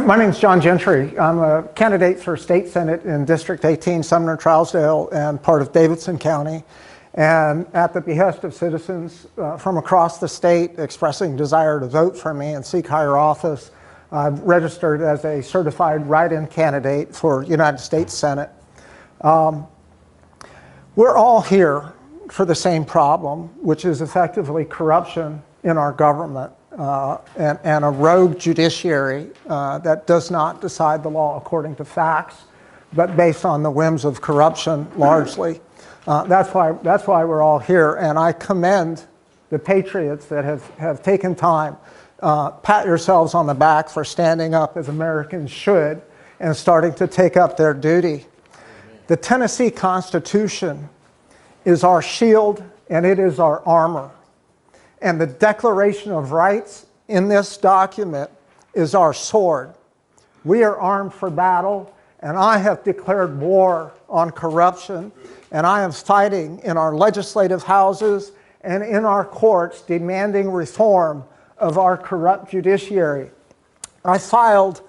My name is John Gentry. I'm a candidate for State Senate in District 18, Sumner, Trousdale, and part of Davidson County. And at the behest of citizens from across the state expressing desire to vote for me and seek higher office, I've registered as a certified write-in candidate for United States Senate. We're all here for the same problem, which is effectively corruption in our government. And a rogue judiciary that does not decide the law according to facts, but based on the whims of corruption largely. That's why we're all here, and I commend the patriots that have taken time. Pat yourselves on the back for standing up as Americans should and starting to take up their duty. The Tennessee Constitution is our shield and it is our armor. And the Declaration of Rights in this document is our sword. We are armed for battle, and I have declared war on corruption, and I am fighting in our legislative houses and in our courts demanding reform of our corrupt judiciary. I filed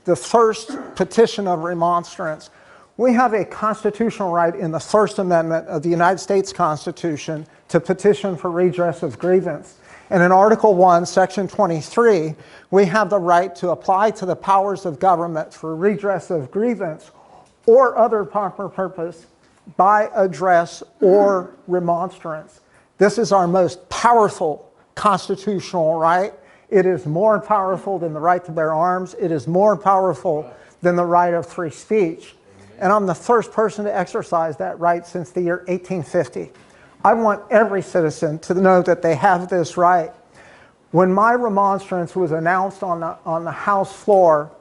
the first petition of remonstrance. We have a constitutional right in the First Amendment of the United States Constitution to petition for redress of grievance. And in Article 1, Section 23, we have the right to apply to the powers of government for redress of grievance or other proper purpose by address or remonstrance. This is our most powerful constitutional right. It is more powerful than the right to bear arms. It is more powerful than the right of free speech. And I'm the first person to exercise that right since the year 1850. I want every citizen to know that they have this right. When my remonstrance was announced on the House floor,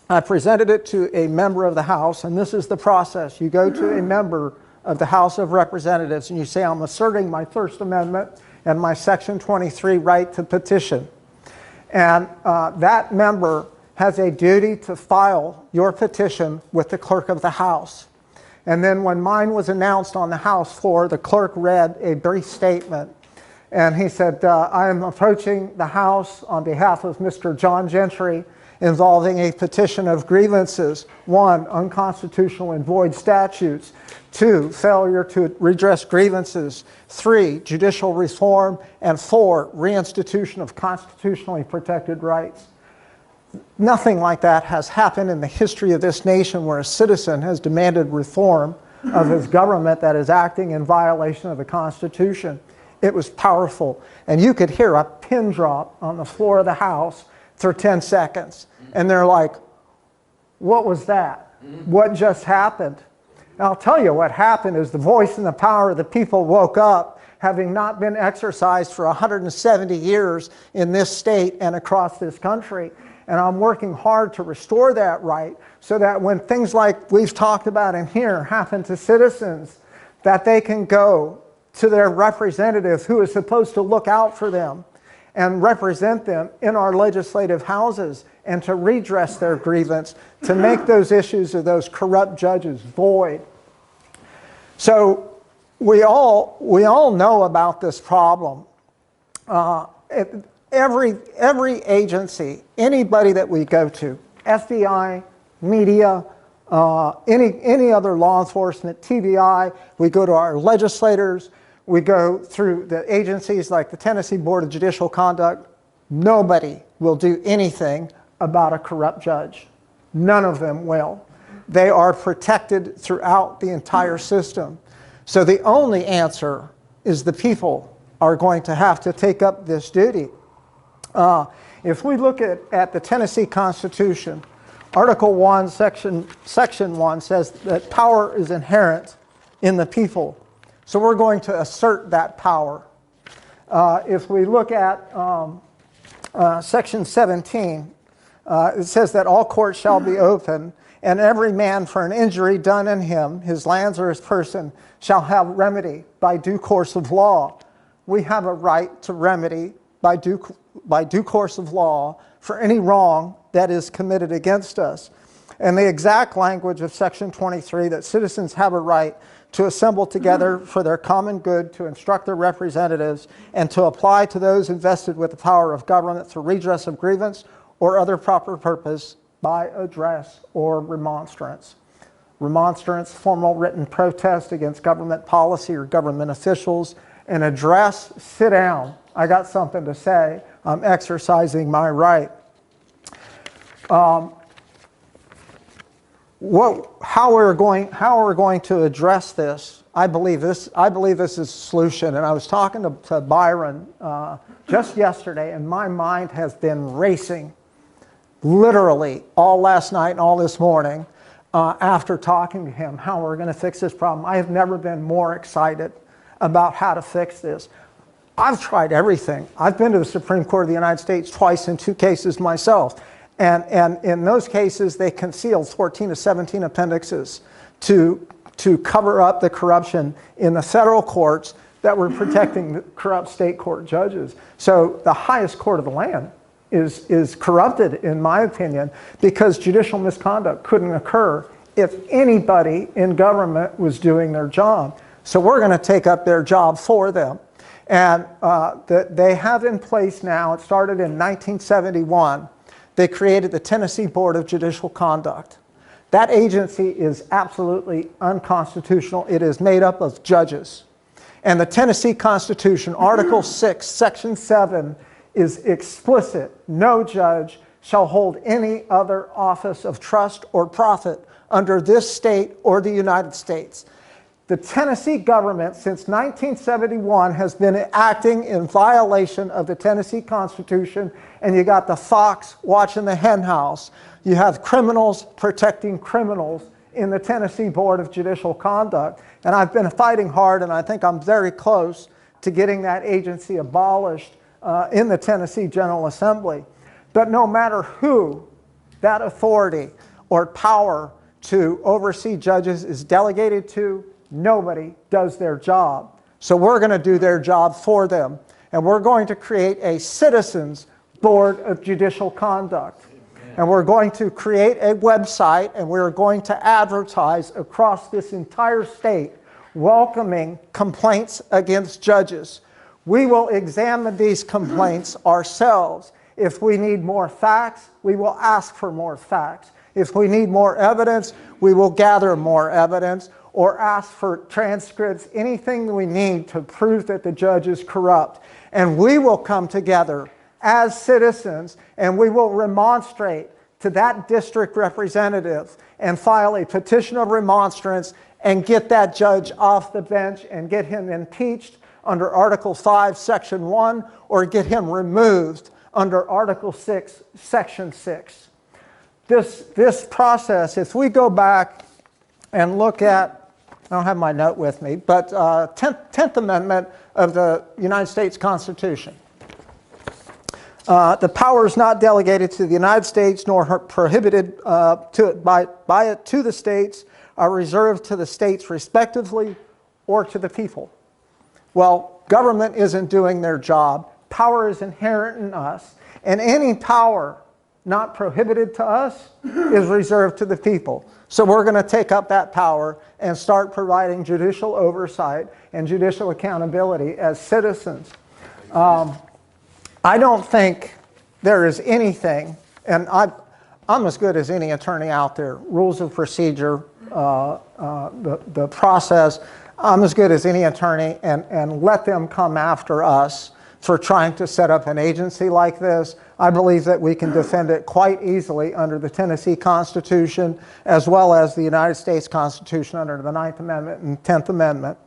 I presented it to a member of the House, and this is the process. You go to a member of the House of Representatives and you say, I'm asserting my First Amendment and my Section 23 right to petition. And that member has a duty to file your petition with the clerk of the House. And then when mine was announced on the House floor, the clerk read a brief statement. And he said, I am approaching the House on behalf of Mr. John Gentry involving a petition of grievances. 1, unconstitutional and void statutes. 2, failure to redress grievances. 3, judicial reform. And 4, reinstitution of constitutionally protected rights. Nothing like that has happened in the history of this nation where a citizen has demanded reform of his government that is acting in violation of the Constitution. It was powerful. And you could hear a pin drop on the floor of the House for 10 seconds. And they're like, what was that? What just happened? And I'll tell you what happened is the voice and the power of the people woke up, having not been exercised for 170 years in this state and across this country. And I'm working hard to restore that right so that when things like we've talked about in here happen to citizens, that they can go to their representative who is supposed to look out for them and represent them in our legislative houses and to redress their grievance, to make those issues of those corrupt judges void. So we all know about this problem. Every agency, anybody that we go to, FBI, media, any other law enforcement, TBI, we go to our legislators, we go through the agencies like the Tennessee Board of Judicial Conduct. Nobody will do anything about a corrupt judge. None of them will. They are protected throughout the entire system. So the only answer is the people are going to have to take up this duty. If we look at the Tennessee Constitution, Article 1, Section 1 says that power is inherent in the people. So we're going to assert that power. If we look at Section 17, it says that all courts shall be open, and every man for an injury done in him, his lands or his person, shall have remedy by due course of law. We have a right to remedy by due course of law for any wrong that is committed against us. And the exact language of Section 23, that citizens have a right to assemble together for their common good, to instruct their representatives, and to apply to those invested with the power of government for redress of grievance or other proper purpose by address or remonstrance. Remonstrance, formal written protest against government policy or government officials. An address, sit down. I got something to say. I'm exercising my right. How we're going to address this? I believe this is a solution. And I was talking to Byron just yesterday, and my mind has been racing literally all last night and all this morning after talking to him, how we're going to fix this problem. I have never been more excited about how to fix this. I've tried everything. I've been to the Supreme Court of the United States twice in 2 cases myself. And in those cases, they concealed 14 to 17 appendixes to cover up the corruption in the federal courts that were protecting the corrupt state court judges. So the highest court of the land is corrupted, in my opinion, because judicial misconduct couldn't occur if anybody in government was doing their job. So we're going to take up their job for them. And they have in place now, it started in 1971, they created the Tennessee Board of Judicial Conduct. That agency is absolutely unconstitutional. It is made up of judges. And the Tennessee Constitution, Article 6, Section 7, is explicit. No judge shall hold any other office of trust or profit under this state or the United States. The Tennessee government, since 1971, has been acting in violation of the Tennessee Constitution, and you got the fox watching the hen house. You have criminals protecting criminals in the Tennessee Board of Judicial Conduct. And I've been fighting hard, and I think I'm very close to getting that agency abolished in the Tennessee General Assembly. But no matter who that authority or power to oversee judges is delegated to, nobody does their job. So we're going to do their job for them. And we're going to create a Citizens Board of Judicial Conduct. And we're going to create a website, and we're going to advertise across this entire state welcoming complaints against judges. We will examine these complaints ourselves. If we need more facts, we will ask for more facts. If we need more evidence, we will gather more evidence or ask for transcripts, anything we need to prove that the judge is corrupt. And we will come together as citizens, and we will remonstrate to that district representative and file a petition of remonstrance and get that judge off the bench and get him impeached under Article 5, Section 1, or get him removed under Article 6, Section 6. This process, if we go back and look at, I don't have my note with me, but 10th Amendment of the United States Constitution. The power is not delegated to the United States nor prohibited by it to the states, are reserved to the states respectively or to the people. Well, government isn't doing their job. Power is inherent in us, and any power not prohibited to us is reserved to the people. So we're going to take up that power and start providing judicial oversight and judicial accountability as citizens. I don't think there is anything, and I'm as good as any attorney out there, rules of procedure, the process, I'm as good as any attorney, and let them come after us for trying to set up an agency like this. I believe that we can defend it quite easily under the Tennessee Constitution, as well as the United States Constitution under the 9th Amendment and 10th Amendment.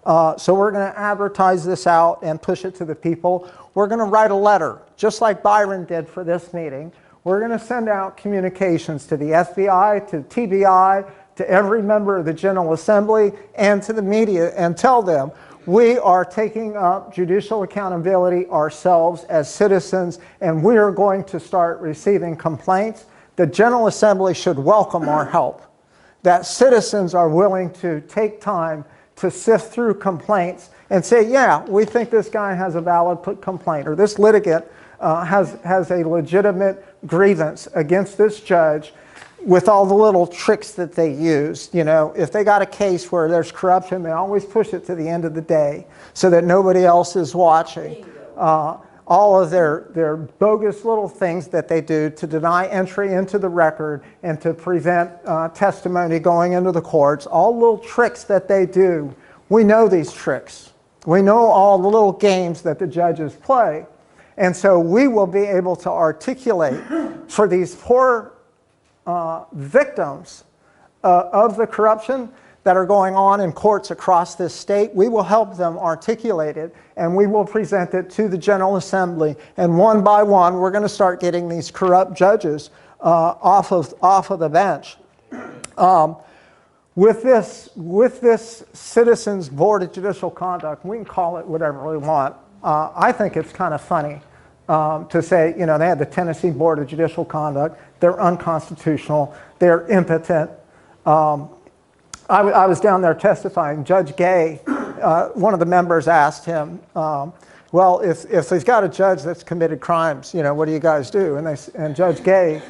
So we're going to advertise this out and push it to the people. We're going to write a letter, just like Byron did for this meeting. We're going to send out communications to the FBI, to TBI, to every member of the General Assembly, and to the media, and tell them we are taking up judicial accountability ourselves as citizens, and we are going to start receiving complaints. The General Assembly should welcome our help. That citizens are willing to take time to sift through complaints and say, yeah, we think this guy has a valid complaint, or this litigant has a legitimate grievance against this judge, with all the little tricks that they use. You know, if they got a case where there's corruption, they always push it to the end of the day so that nobody else is watching. all of their bogus little things that they do to deny entry into the record and to prevent testimony going into the courts, all little tricks that they do. We know these tricks. We know all the little games that the judges play. And so we will be able to articulate for these poor victims of the corruption that are going on in courts across this state. We will help them articulate it, and we will present it to the General Assembly. And one by one, we're going to start getting these corrupt judges off of the bench. With this Citizens Board of Judicial Conduct, we can call it whatever we want. I think it's kind of funny to say, you know, they had the Tennessee Board of Judicial Conduct. They're unconstitutional. They're impotent. I was down there testifying. Judge Gay, one of the members asked him, well, if they've got a judge that's committed crimes, you know, what do you guys do? And Judge Gay,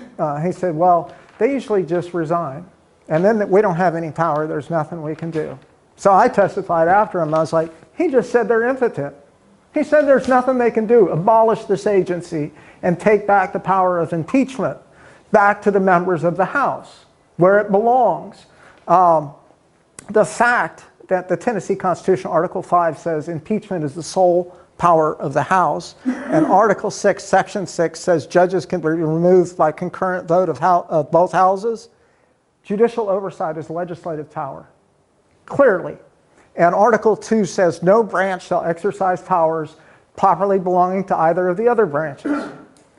he said, well, they usually just resign. And then we don't have any power. There's nothing we can do. So I testified after him. I was like, he just said they're impotent. He said there's nothing they can do. Abolish this agency and take back the power of impeachment back to the members of the House, where it belongs. The fact that the Tennessee Constitution, Article 5, says impeachment is the sole power of the House, and Article 6, Section 6 says judges can be removed by concurrent vote of both houses. Judicial oversight is legislative power, clearly. And Article 2 says no branch shall exercise powers properly belonging to either of the other branches.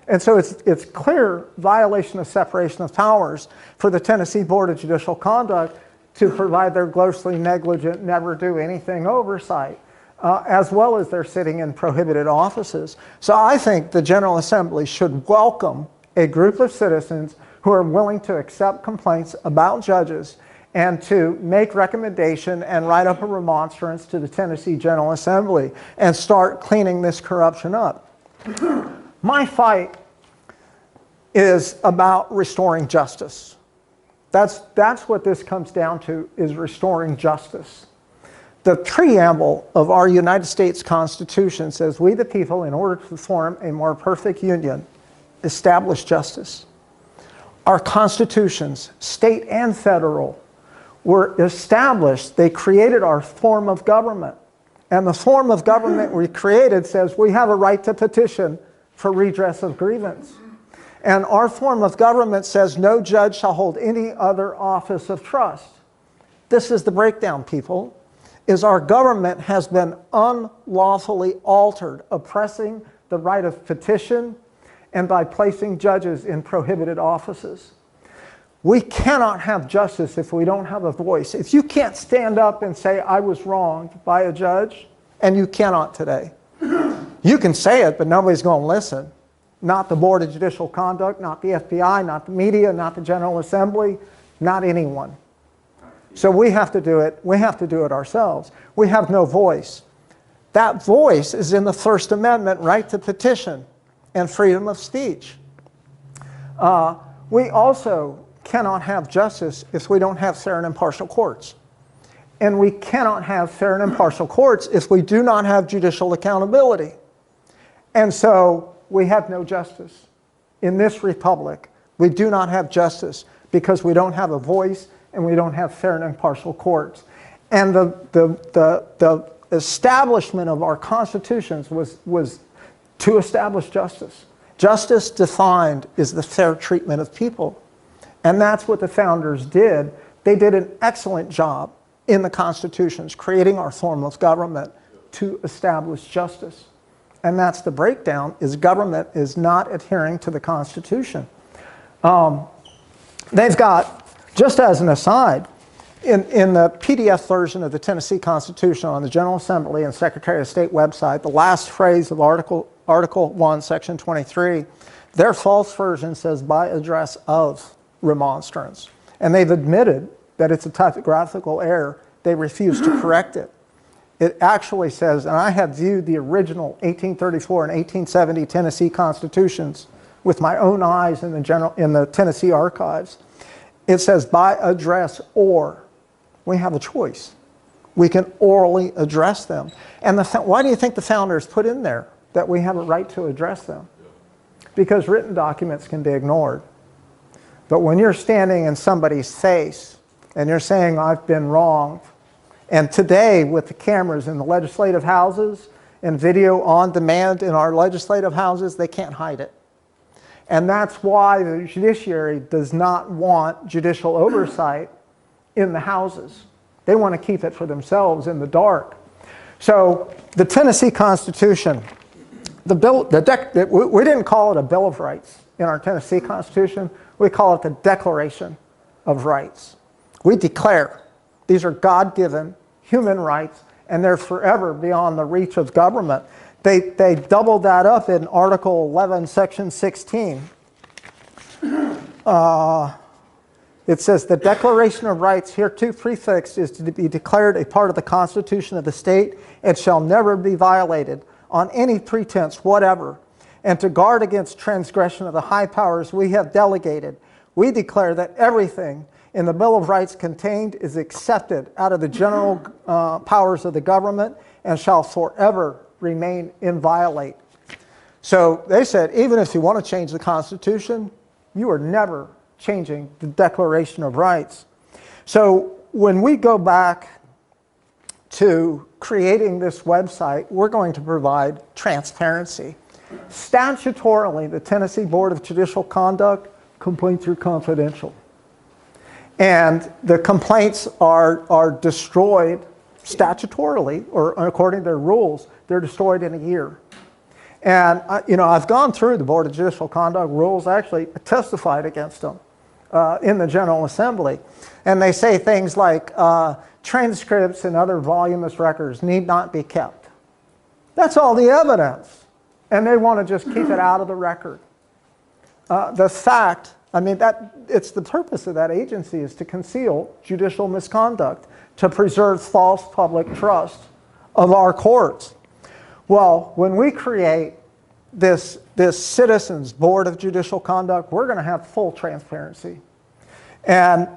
And so it's clear violation of separation of powers for the Tennessee Board of Judicial Conduct to provide their grossly negligent, never do anything oversight, as well as they're sitting in prohibited offices. So I think the General Assembly should welcome a group of citizens who are willing to accept complaints about judges and to make recommendation and write up a remonstrance to the Tennessee General Assembly and start cleaning this corruption up. My fight is about restoring justice. That's what this comes down to, is restoring justice. The preamble of our United States Constitution says, we the people, in order to form a more perfect union, establish justice. Our constitutions, state and federal, were established. They created our form of government. And the form of government we created says we have a right to petition for redress of grievance. And our form of government says no judge shall hold any other office of trust. This is the breakdown, people, is our government has been unlawfully altered, oppressing the right of petition and by placing judges in prohibited offices. We cannot have justice if we don't have a voice. If you can't stand up and say, I was wronged by a judge, and you cannot today. You can say it, but nobody's going to listen. Not the Board of Judicial Conduct, not the FBI, not the media, not the General Assembly, not anyone. So we have to do it. We have to do it ourselves. We have no voice. That voice is in the First Amendment, right to petition and freedom of speech. We also cannot have justice if we don't have fair and impartial courts. And we cannot have fair and impartial courts if we do not have judicial accountability. And so we have no justice. In this republic, we do not have justice because we don't have a voice and we don't have fair and impartial courts. And the establishment of our constitutions was to establish justice. Justice defined is the fair treatment of people. And that's what the founders did. They did an excellent job in the constitutions, creating our form of government to establish justice. And that's the breakdown, is government is not adhering to the Constitution. They've got, just as an aside, in the PDF version of the Tennessee Constitution on the General Assembly and Secretary of State website, the last phrase of Article 1, Section 23, their false version says, by address of remonstrance. And they've admitted that it's a typographical error. They refuse to correct it. It actually says, and I have viewed the original 1834 and 1870 Tennessee Constitutions with my own eyes in the Tennessee archives. It says by address or. We have a choice. We can orally address them. And why do you think the founders put in there that we have a right to address them, because written documents can be ignored. But when you're standing in somebody's face and you're saying, I've been wronged, and today with the cameras in the legislative houses and video on demand in our legislative houses, they can't hide it. And that's why the judiciary does not want judicial oversight in the houses. They want to keep it for themselves in the dark. So the Tennessee Constitution, we didn't call it a Bill of Rights in our Tennessee Constitution. We call it the Declaration of Rights. We declare these are God-given human rights, and they're forever beyond the reach of government. They doubled that up in Article 11, Section 16. It says, the Declaration of Rights hereto prefixed is to be declared a part of the Constitution of the state and shall never be violated on any pretense whatever, and to guard against transgression of the high powers we have delegated, we declare that everything in the Bill of Rights contained is accepted out of the general powers of the government and shall forever remain inviolate. So they said, even if you want to change the Constitution, you are never changing the Declaration of Rights. So when we go back to creating this website, we're going to provide transparency. Statutorily, the Tennessee Board of Judicial Conduct, complaints are confidential. And the complaints are destroyed statutorily, or according to their rules, they're destroyed in a year. And I've gone through the Board of Judicial Conduct rules, actually testified against them in the General Assembly. And they say things like transcripts and other voluminous records need not be kept. That's all the evidence. And they want to just keep it out of the record. The fact, it's the purpose of that agency is to conceal judicial misconduct, to preserve false public trust of our courts. Well, when we create this Citizens Board of Judicial Conduct, we're going to have full transparency. And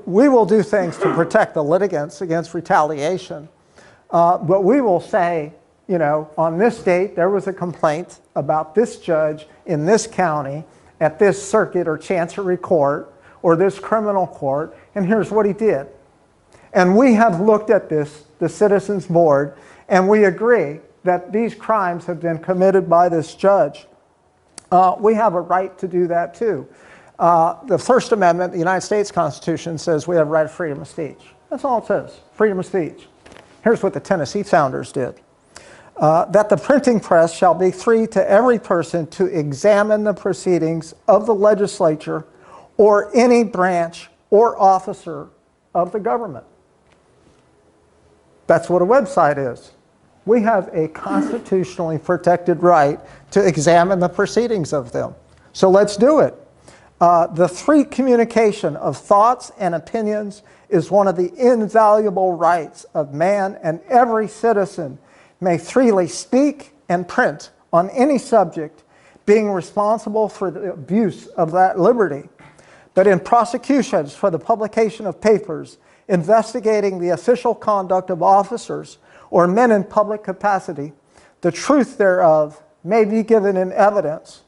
we will do things to protect the litigants against retaliation. But we will say, on this date, there was a complaint about this judge in this county at this circuit or chancery court or this criminal court, and here's what he did. And we have looked at this, the Citizens Board, and we agree that these crimes have been committed by this judge. We have a right to do that too. The First Amendment, the United States Constitution, says we have right of freedom of speech. That's all it says, freedom of speech. Here's what the Tennessee founders did. That the printing press shall be free to every person to examine the proceedings of the legislature or any branch or officer of the government. That's what a website is. We have a constitutionally protected right to examine the proceedings of them. So let's do it. The free communication of thoughts and opinions is one of the invaluable rights of man, and every citizen may freely speak and print on any subject, being responsible for the abuse of that liberty. But in prosecutions for the publication of papers investigating the official conduct of officers or men in public capacity, the truth thereof may be given in evidence,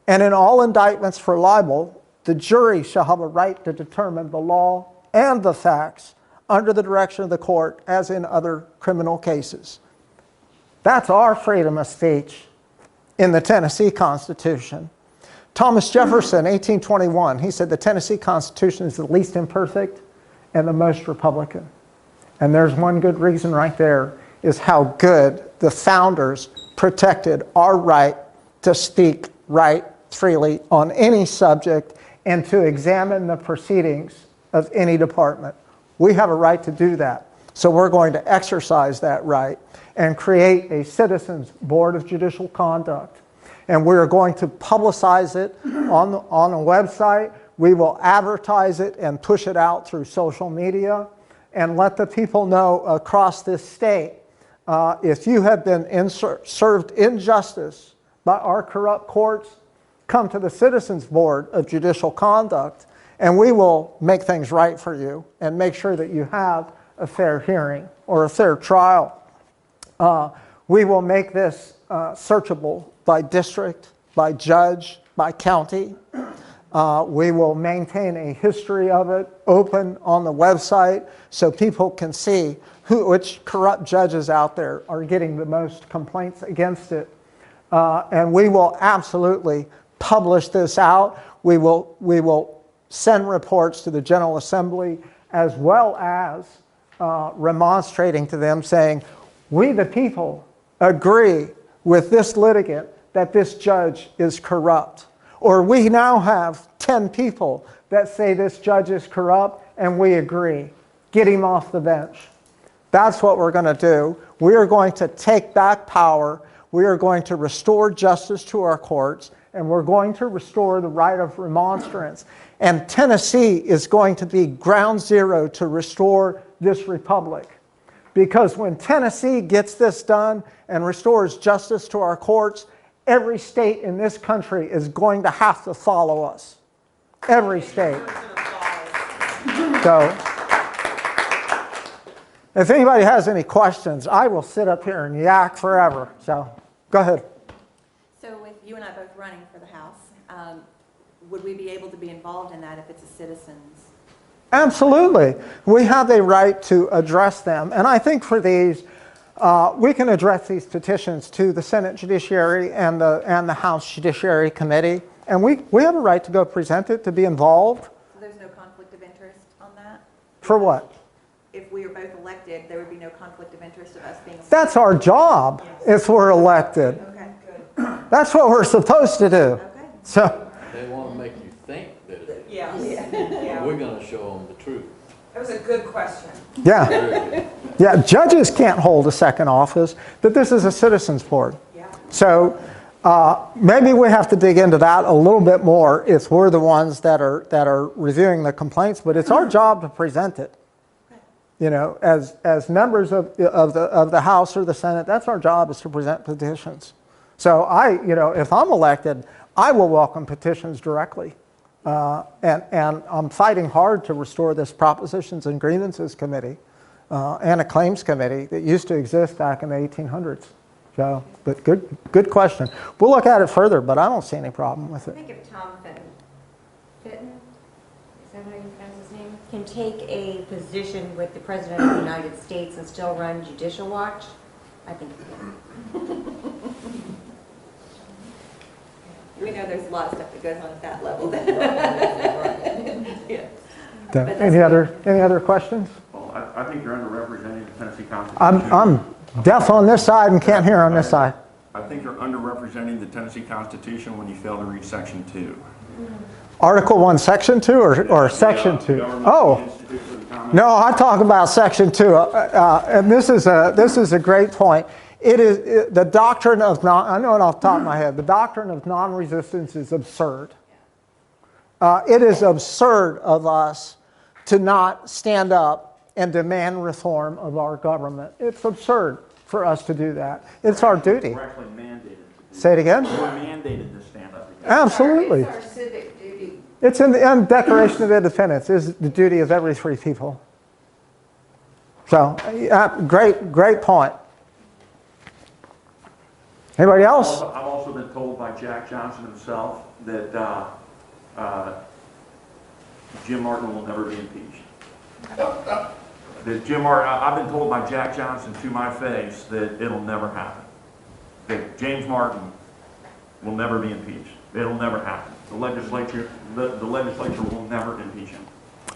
and in all indictments for libel, the jury shall have a right to determine the law and the facts under the direction of the court, as in other criminal cases. That's our freedom of speech in the Tennessee Constitution. Thomas Jefferson, 1821, he said the Tennessee Constitution is the least imperfect and the most Republican. And there's one good reason right there, is how good the founders protected our right to speak right freely on any subject and to examine the proceedings of any department. We have a right to do that. So we're going to exercise that right and create a Citizens Board of Judicial Conduct. And we're going to publicize it on a website. We will advertise it and push it out through social media and let the people know across this state, if you have been served injustice by our corrupt courts, come to the Citizens Board of Judicial Conduct, and we will make things right for you and make sure that you have a fair hearing or a fair trial. We will make this searchable by district, by judge, by county. We will maintain a history of it open on the website so people can see which corrupt judges out there are getting the most complaints against it. And we will absolutely publish this out. We will send reports to the General Assembly as well as remonstrating to them saying, we the people agree with this litigant that this judge is corrupt. Or we now have 10 people that say this judge is corrupt and we agree. Get him off the bench. That's what we're going to do. We are going to take back power. We are going to restore justice to our courts, and we're going to restore the right of remonstrance. And Tennessee is going to be ground zero to restore this republic. Because when Tennessee gets this done and restores justice to our courts, every state in this country is going to have to follow us. Every state. So, if anybody has any questions, I will sit up here and yak forever. So, go ahead. So, with you and I both running for the House, would we be able to be involved in that if it's a citizen's? Absolutely. We have a right to address them. And I think for these, we can address these petitions to the Senate Judiciary and the House Judiciary Committee. And we have a right to go present it, to be involved. So there's no conflict of interest on that? For what? If we are both elected, there would be no conflict of interest of us being elected? That's our job, if we're elected. Okay, good. That's what we're supposed to do. Okay. So, They want to make you think that it is. Yeah. We're going to show them the truth. That was a good question. yeah. Yeah, judges can't hold a second office, but this is a citizens board. Yeah. So maybe we have to dig into that a little bit more if we're the ones that are reviewing the complaints, but it's our job to present it. You know, as members of the House or the Senate, that's our job, is to present petitions. So if I'm elected, I will welcome petitions directly. And I'm fighting hard to restore this Propositions and Grievances Committee and a Claims Committee that used to exist back in the 1800s. So, but good question. We'll look at it further, but I don't see any problem with it. Think if Tom Fitton, is that how you pronounce his name? Can take a position with the President of the United States and still run Judicial Watch, I think he can. We know there's a lot of stuff that goes on at that level. Yeah. Any other questions? Well, I think you're underrepresenting the Tennessee Constitution. I'm deaf on this side and can't hear on this side. I think you're underrepresenting the Tennessee Constitution when you fail to read Section 2. Article 1, Section 2 or Section 2? Oh, no, I talk about Section 2. And this is a great point. The doctrine of I know it off the top of my head, the doctrine of non-resistance is absurd. It is absurd of us to not stand up and demand reform of our government. It's absurd for us to do that. It's our duty. We're actually mandated. Say it again? We're mandated to stand up against. Absolutely. It's our civic duty. It's in the Declaration of Independence. Is the duty of every free people. So, great point. Anybody else? I've also been told by Jack Johnson himself that Jim Martin will never be impeached. I've been told by Jack Johnson to my face that it'll never happen. That James Martin will never be impeached. It'll never happen. The legislature will never impeach him.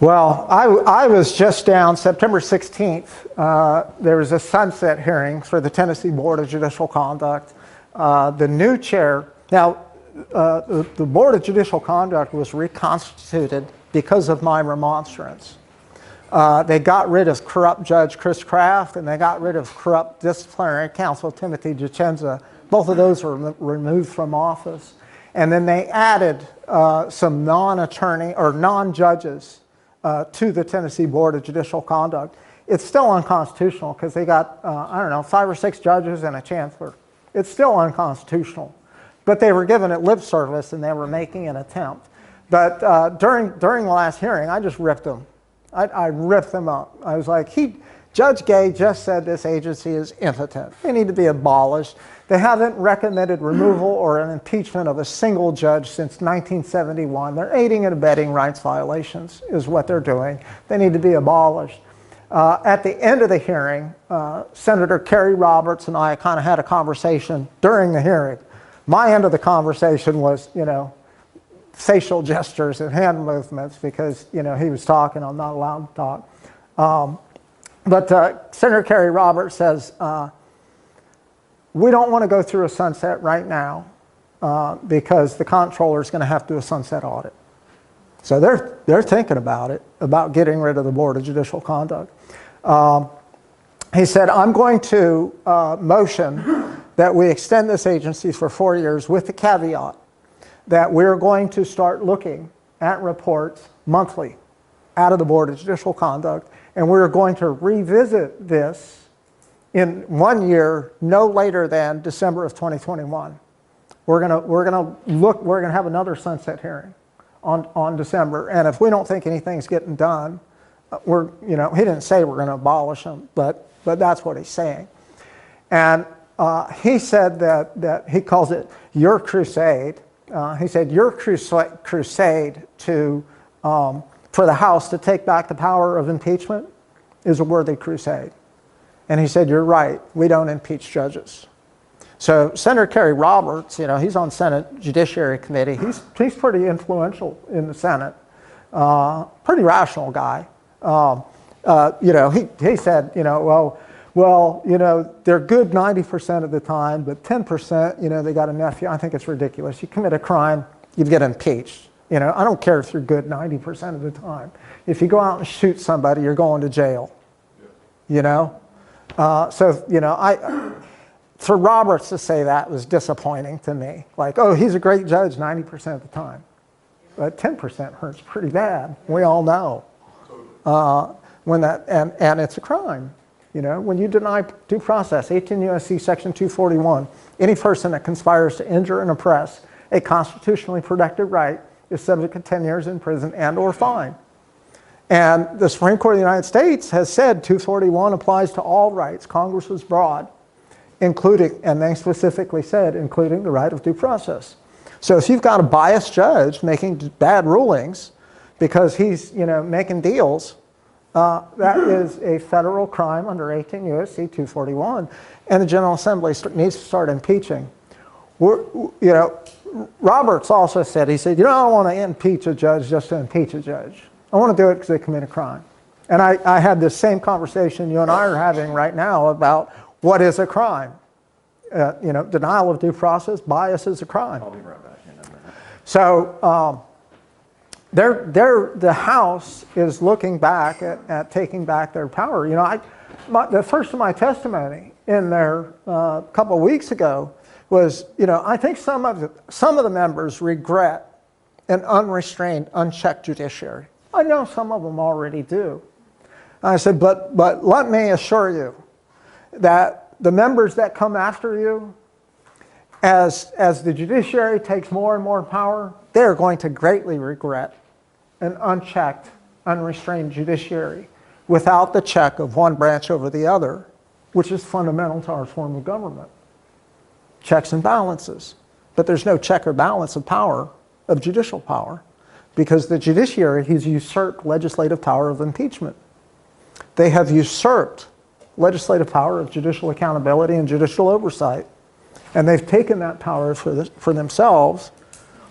Well, I was just down September 16th. There was a sunset hearing for the Tennessee Board of Judicial Conduct. The new chair, now the Board of Judicial Conduct was reconstituted because of my remonstrance. They got rid of corrupt Judge Chris Kraft, and they got rid of corrupt disciplinary counsel Timothy Giacenza. Both of those were removed from office. And then they added some non-attorney or non-judges to the Tennessee Board of Judicial Conduct. It's still unconstitutional because they got, 5 or 6 judges and a chancellor. It's still unconstitutional. But they were given it lip service and they were making an attempt. But during the last hearing, I just ripped them. I ripped them up. I was like, Judge Gay just said this agency is impotent. They need to be abolished. They haven't recommended removal or an impeachment of a single judge since 1971. They're aiding and abetting rights violations is what they're doing. They need to be abolished. At the end of the hearing, Senator Kerry Roberts and I kind of had a conversation during the hearing. My end of the conversation was, facial gestures and hand movements because, he was talking. I'm not allowed to talk. But Senator Kerry Roberts says, we don't want to go through a sunset right now because the comptroller is going to have to do a sunset audit. So they're thinking about it, about getting rid of the Board of Judicial Conduct. He said, I'm going to motion that we extend this agency for 4 years with the caveat that we're going to start looking at reports monthly out of the Board of Judicial Conduct, and we're going to revisit this in 1 year, no later than December of 2021. We're gonna have another sunset hearing on December, and if we don't think anything's getting done, he didn't say we're gonna abolish them, but that's what he's saying. And he said that he calls it your crusade. He said your crusade for the House to take back the power of impeachment is a worthy crusade. And he said, you're right, we don't impeach judges. So Senator Kerry Roberts, he's on Senate Judiciary Committee. He's pretty influential in the Senate. Pretty rational guy. He said, they're good 90% of the time, but 10%, they got a nephew. I think it's ridiculous. You commit a crime, you get impeached. I don't care if you're good 90% of the time. If you go out and shoot somebody, you're going to jail. For Roberts to say that was disappointing to me. Like, oh, he's a great judge 90% of the time. But 10% hurts pretty bad. We all know. And it's a crime. When you deny due process, 18 U.S.C. Section 241, any person that conspires to injure and oppress a constitutionally protected right is subject to 10 years in prison and or fine. And the Supreme Court of the United States has said 241 applies to all rights. Congress was broad, including, and they specifically said, including the right of due process. So if you've got a biased judge making bad rulings because he's, making deals, that is a federal crime under 18 U.S.C. 241, and the General Assembly needs to start impeaching. Roberts also said, he said, I don't want to impeach a judge just to impeach a judge. I want to do it because they commit a crime. And I had this same conversation you and I are having right now about what is a crime. Denial of due process, bias is a crime. I'll be right back in a minute. So the House is looking back at taking back their power. The first of my testimony in there a couple of weeks ago was, I think some of the members regret an unrestrained, unchecked judiciary. I know some of them already do. I said, but let me assure you that the members that come after you, as the judiciary takes more and more power, they're going to greatly regret an unchecked, unrestrained judiciary without the check of one branch over the other, which is fundamental to our form of government. Checks and balances. But there's no check or balance of power, of judicial power, because the judiciary has usurped legislative power of impeachment. They have usurped legislative power of judicial accountability and judicial oversight. And they've taken that power for themselves,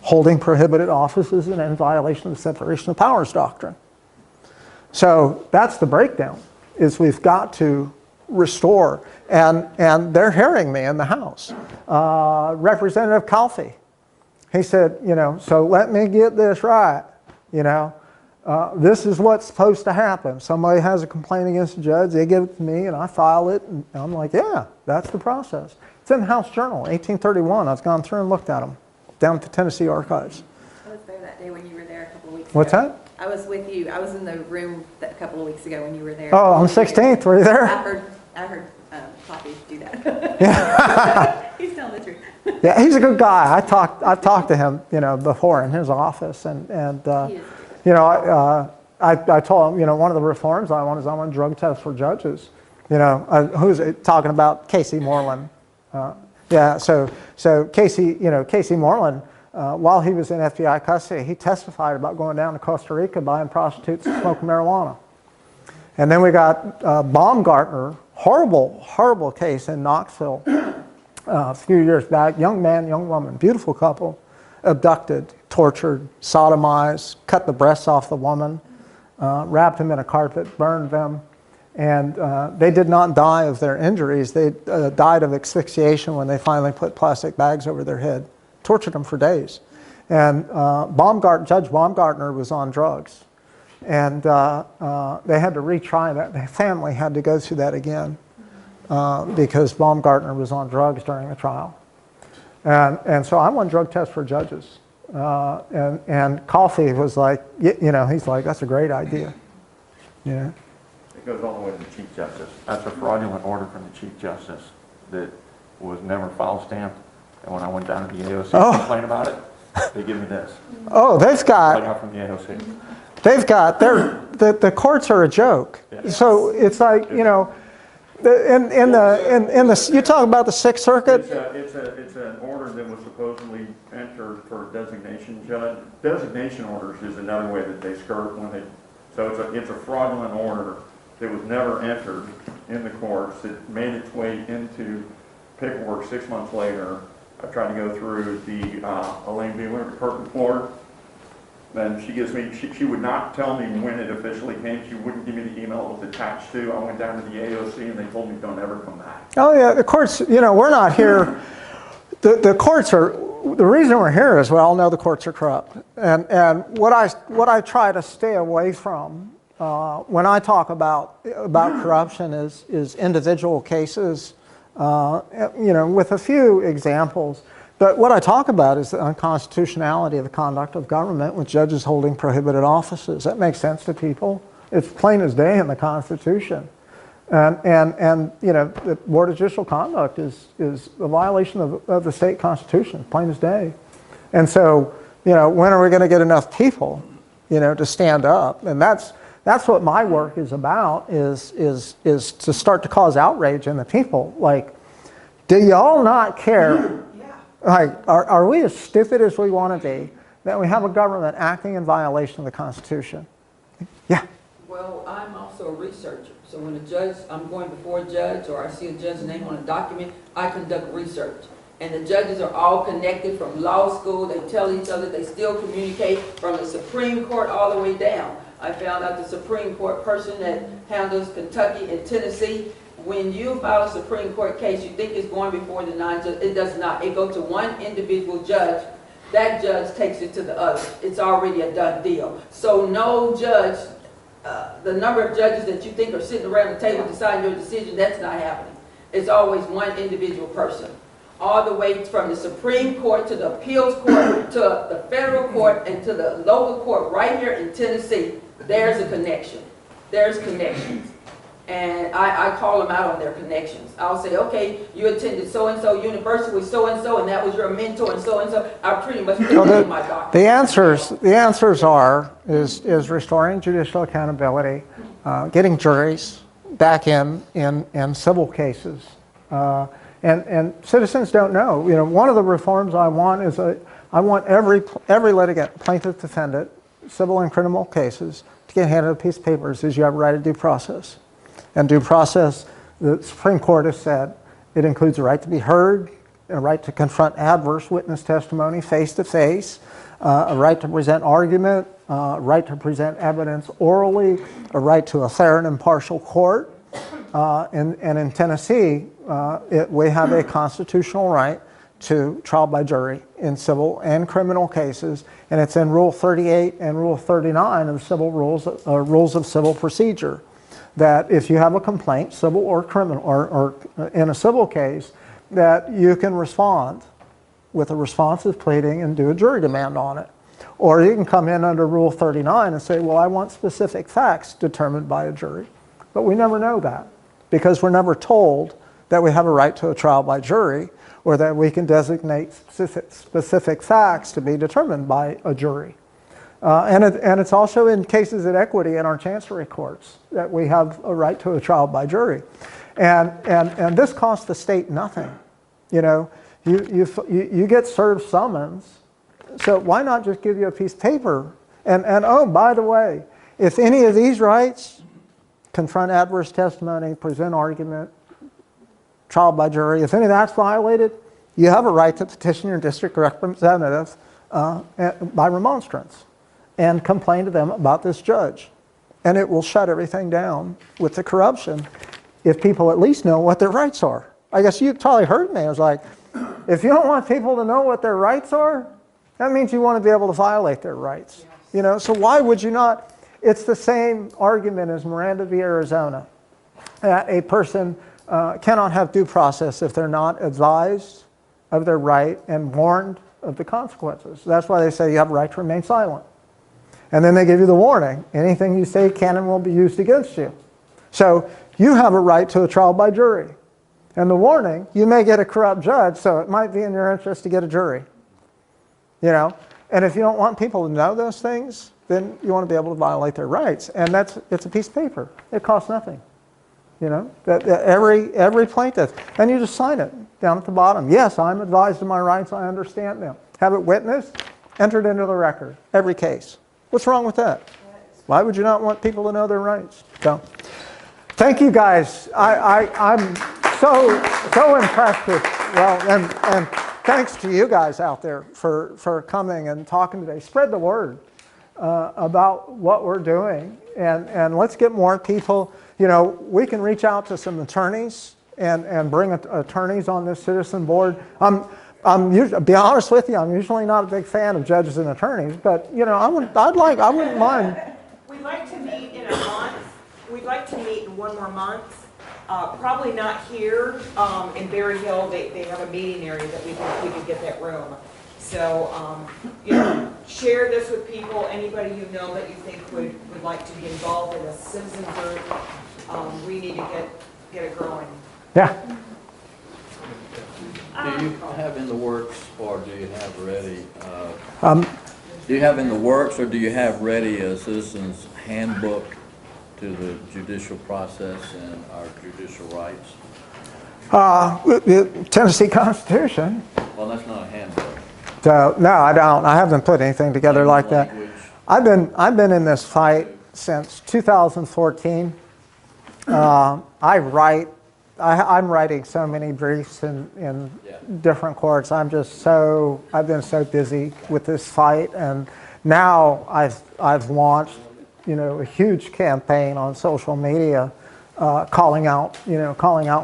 holding prohibited offices and in violation of the separation of powers doctrine. So that's the breakdown, is we've got to restore. And they're hearing me in the House. Representative Calfee, he said, so let me get this right. This is what's supposed to happen. Somebody has a complaint against a judge, they give it to me, and I file it, and I'm like, yeah, that's the process. It's in the House Journal, 1831. I've gone through and looked at them, down at the Tennessee Archives. I was there that day when you were there a couple of weeks ago. What's that? I was with you. I was in the room a couple of weeks ago when you were there. Oh, on the 16th, were you there? I heard Poppy do that. Yeah. He's telling the truth. Yeah, he's a good guy. I've talked to him, before in his office, and He is. I told him, one of the reforms I want is I want drug tests for judges. Who's it talking about? Casey Moreland. Yeah, so Casey Moreland, while he was in FBI custody, he testified about going down to Costa Rica, buying prostitutes and smoking marijuana. And then we got Baumgartner, horrible case in Knoxville a few years back. Young man, young woman, beautiful couple, abducted, tortured, sodomized, cut the breasts off the woman, wrapped them in a carpet, burned them. And they did not die of their injuries. They died of asphyxiation when they finally put plastic bags over their head. Tortured them for days. And Judge Baumgartner was on drugs. And they had to retry that. The family had to go through that again because Baumgartner was on drugs during the trial. And so I want drug tests for judges. And Coffey was like, he's like, that's a great idea. Yeah. It goes all the way to the Chief Justice. That's a fraudulent order from the Chief Justice that was never file stamped. And when I went down to the AOC to complain about it, they give me this. Oh, they've got. Right out from the AOC. They've got. The courts are a joke. Yeah. So it's like you talk about the Sixth Circuit. It's an order that was supposedly entered for a designation judge. Designation orders is another way that they skirt when they. So it's a fraudulent order that was never entered in the courts. It made its way into paperwork 6 months later. I tried to go through the Elaine Beeler, the clerk of court, and she gives me, she would not tell me when it officially came. She wouldn't give me the email it was attached to. I went down to the AOC and they told me don't ever come back. Oh yeah, the courts, we're not here. The courts are, the reason we're here is we all know the courts are corrupt. And what I try to stay away from when I talk about corruption is individual cases, with a few examples. But what I talk about is the unconstitutionality of the conduct of government with judges holding prohibited offices. That makes sense to people. It's plain as day in the Constitution. And the Board of Judicial Conduct is a violation of the state constitution, plain as day. And so, when are we going to get enough people, to stand up? And that's what my work is about, is to start to cause outrage in the people. Like, do y'all not care? Like, are we as stupid as we want to be that we have a government acting in violation of the Constitution? Yeah. Well, I'm also a researcher. So when I'm going before a judge or I see a judge's name on a document, I conduct research. And the judges are all connected from law school. They tell each other, they still communicate from the Supreme Court all the way down. I found out the Supreme Court person that handles Kentucky and Tennessee, when you file a Supreme Court case, you think it's going before the 9 judges. It does not. It goes to one individual judge. That judge takes it to the other. It's already a done deal. So no judge, the number of judges that you think are sitting around the table deciding your decision, that's not happening. It's always one individual person. All the way from the Supreme Court to the appeals court to the federal court and to the local court right here in Tennessee, there's a connection. There's connections. And I call them out on their connections. I'll say, okay, you attended so-and-so university with so-and-so, and that was your mentor and so-and-so. I pretty much put it in my document. The answers is restoring judicial accountability, getting juries back in civil cases. And citizens don't know. One of the reforms I want is I want every litigant, plaintiff, defendant, civil and criminal cases, to get handed a piece of paper that says you have a right to due process. And due process, the Supreme Court has said, it includes a right to be heard, a right to confront adverse witness testimony face to face, a right to present argument, a right to present evidence orally, a right to a fair and impartial court. And in Tennessee, we have a constitutional right to trial by jury in civil and criminal cases, and it's in Rule 38 and Rule 39 of the civil rules of civil procedure, that if you have a complaint, civil or criminal, or in a civil case, that you can respond with a responsive pleading and do a jury demand on it. Or you can come in under Rule 39 and say, well, I want specific facts determined by a jury. But we never know that, because we're never told that we have a right to a trial by jury, or that we can designate specific facts to be determined by a jury. And it's also in cases of equity in our chancery courts that we have a right to a trial by jury. And this costs the state nothing. You know, you get served summons, so why not just give you a piece of paper? And oh, by the way, if any of these rights, confront adverse testimony, present argument, trial by jury, if any of that's violated, you have a right to petition your district representative by remonstrance and complain to them about this judge. And it will shut everything down with the corruption if people at least know what their rights are. I guess you probably heard me. I was like, if you don't want people to know what their rights are, that means you want to be able to violate their rights. Yes. You know, so why would you not? It's the same argument as Miranda v. Arizona. A person cannot have due process if they're not advised of their right and warned of the consequences. That's why they say you have a right to remain silent. And then they give you the warning. Anything you say can and will be used against you. So you have a right to a trial by jury. And the warning, you may get a corrupt judge, so it might be in your interest to get a jury. You know? And if you don't want people to know those things, then you want to be able to violate their rights. And it's a piece of paper. It costs nothing. You know? Every plaintiff. And you just sign it down at the bottom. Yes, I'm advised of my rights. I understand them. Have it witnessed, entered into the record. Every case. What's wrong with that? Why would you not want people to know their rights? So, thank you guys. I'm so impressed with, well, and thanks to you guys out there for coming and talking today. Spread the word about what we're doing, and let's get more people. You know, we can reach out to some attorneys and bring attorneys on this citizen board. To be honest with you, I'm usually not a big fan of judges and attorneys, but you know, I wouldn't mind. We'd like to meet in a month. We'd like to meet in one more month. Probably not here in Berry Hill. They have a meeting area that we can get that room. So you know, share this with people. Anybody you know that you think would like to be involved in a citizen group. We need to get it growing. Yeah. Do you have in the works, or do you have ready? Do you have in the works, or do you have ready a citizen's handbook to the judicial process and our judicial rights? The Tennessee Constitution. Well, that's not a handbook. So, no, I don't. I haven't put anything together like that. I've been in this fight since 2014. I'm writing so many briefs in different courts. I've been so busy with this fight, and now I've launched, you know, a huge campaign on social media, calling out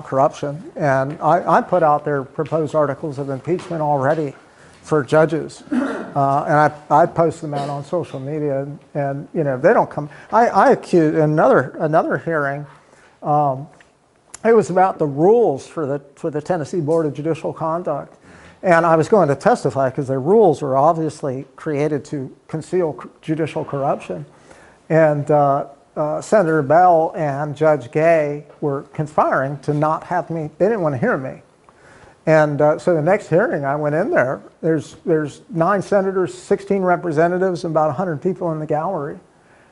corruption, and I put out their proposed articles of impeachment already for judges, and I post them out on social media, and you know, they don't come. I accused another hearing. It was about the rules for the Tennessee Board of Judicial Conduct. And I was going to testify because their rules were obviously created to conceal judicial corruption. And Senator Bell and Judge Gay were conspiring to not have me, they didn't want to hear me. And so the next hearing I went in there, there's 9 senators, 16 representatives, and about 100 people in the gallery.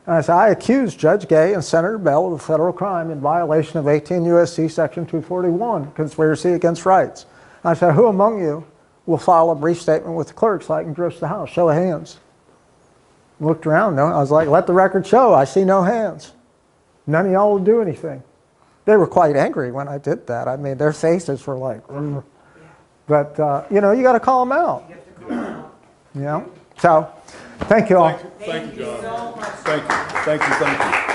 And I said, I accuse Judge Gay and Senator Bell of a federal crime in violation of 18 U.S.C. Section 241, conspiracy against rights. And I said, who among you will file a brief statement with the clerk so I can address the House? Show of hands. Looked around, I was like, let the record show, I see no hands. None of y'all will do anything. They were quite angry when I did that. I mean, their faces were like, ugh. But, you know, you got to call them out. You know? So, thank you all. Thank you, John. Thank you.